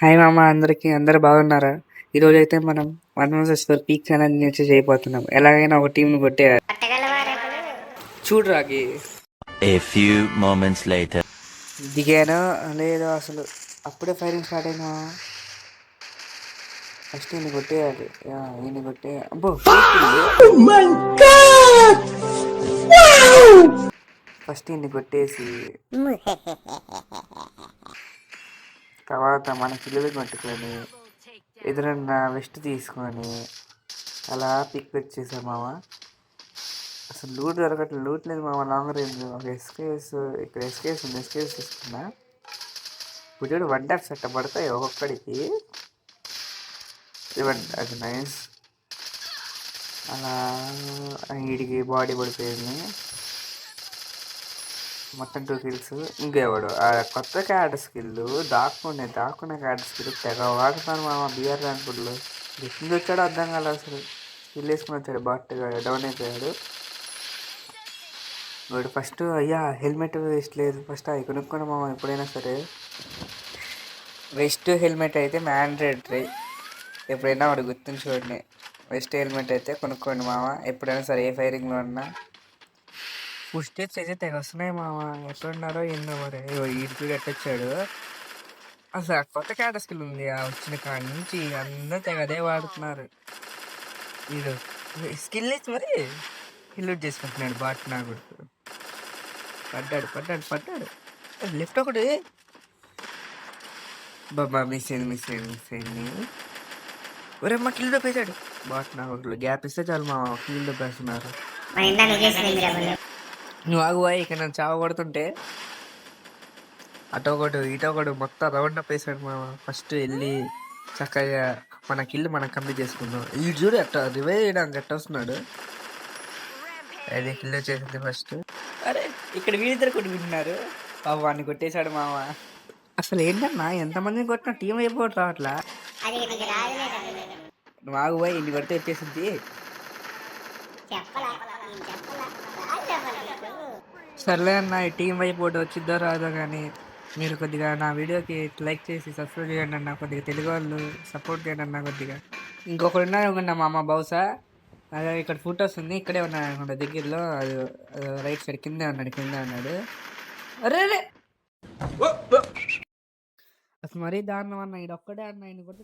Hi మామ, అందరూ బాగున్నారా? ఈరోజు అయితే మనం 1 vs 4 పీక్ ఛాలెంజ్ నుంచి చేయబోతున్నాం. ఎలాగైనా ఒక టీంని కొట్టేయాలి. చూడు రాకి A few moments later. దిగానో లేదో అసలు అప్పుడే ఫైరింగ్ స్టార్ట్ అయినా. ఫస్ట్ ఈయన కొట్టేయాలి. ఈయన కొట్టేయాలి. అబ్బో ఫస్ట్ ఈయన్ని కొట్టేసి తర్వాత మన పిల్లలు కొట్టుకొని ఎదురన్న వెస్ట్ తీసుకొని అలా పిక్ వచ్చేసాం మామ. అసలు లూట్ దొరకట్లేదు, లూట్ లేదు మామ. లాంగ్ రేంజ్ ఒక ఎస్కేఎస్ ఇక్కడ ఎస్కేఎస్ ఉంది, ఎస్కేఎస్ తీసుకున్నా. ఇప్పుడు చూడు 1 ట్యాప్ సెట్ పడతాయి ఒక్కొక్కడికి. అది నైస్. అలా వీడికి బాడీ పడిపోయింది. మొత్తం 2 kills. ఇంకేవాడు ఆ కొత్త క్యారెక్టర్ స్కిల్ దాక్కునే క్యారెక్టర్ స్కిల్ తెగ వాడుతాను మామ. బిఆర్ ర్యాంకుల్లో ఎప్పుడు వచ్చాడో అర్థం కాలేదు. అసలు స్కిల్ వేసుకుని వచ్చాడు, బాట్గా డౌన్ అయిపోయాడు వాడు. ఫస్ట్ అయ్యా హెల్మెట్ వేస్ట్ లేదు, ఫస్ట్ అవి కొనుక్కోండి మామ. ఎప్పుడైనా సరే వెస్ట్ హెల్మెట్ అయితే మ్యాండేటరీ. ఎప్పుడైనా వాడు గుర్తుంచుకోండి, వెస్ట్ హెల్మెట్ అయితే కొనుక్కోండి మామ. ఎప్పుడైనా సరే ఏ ఫైరింగ్లో ఉన్నా. ఫుడ్ స్టెప్స్ అయితే తెగ వస్తున్నాయి మామ. ఎక్కడున్నారో ఏందో మరి. వీడికి కట్టొచ్చాడు. అసలు కొత్త క్యారెక్టర్ స్కిల్ ఉంది, ఆ వచ్చిన కాడి నుంచి అందరూ తెగ అదే వాడుతున్నారు. వీడు స్కిల్ ఇచ్చి మరి హిల్లుట్ చేసుకుంటున్నాడు బాట్. నా కొడుకు పడ్డాడు. లెఫ్ట్ ఒకటి బాబా మిస్ అయింది. ఒరే మా కిల్ దొప్పేశాడు బాట్. నా కొడుకు గ్యాప్ ఇస్తే చాలు మా కిల్ దొప్పేస్తున్నారు. నువ్వు ఆగువాయి ఇక నన్ను చావ కొడుతుంటే అటొకడు ఇటొకడు మొత్తం రౌండ్ అప్ వేసాడు మామ. ఫస్ట్ వెళ్ళి చక్కగా మన కిల్లు మనం కంప్లీట్ చేసుకుందాం. ఈ చూడు అట్ట రివైవ్ చేయడానికి అట్ట వస్తున్నాడు. అది కిల్ చేసింది ఫస్ట్. అరే ఇక్కడ వీళ్ళిద్దరు కొట్టి వింటున్నారు. వాడిని కొట్టేశాడు మామ. అసలు ఏంటన్నా ఎంతమందిని కొట్టినా టీం అయిపోవట్రా అట్లా. నువ్వు ఆగువాయి ఇన్ని కొడితే వచ్చేసింది. సర్లే అన్న, ఈ టీం అయిపోవడం వచ్చిద్దో రాదో కానీ మీరు కొద్దిగా నా వీడియోకి లైక్ చేసి సబ్స్క్రైబ్ చేయండి అన్న. కొద్దిగా తెలుగు వాళ్ళు సపోర్ట్ చేయండి అన్న కొద్దిగా. ఇంకొకరు ఉన్నా మా అమ్మ బహుశా అదే ఇక్కడ ఫొటోస్ ఉంది, ఇక్కడే ఉన్నాడు అనుకుంటా దగ్గరలో. అది రైట్ సైడ్ కింద ఉన్నాడు. అరే అసలు మరీ దారుణం అన్న. ఇది ఒక్కడే అన్న, ఆయన కూడా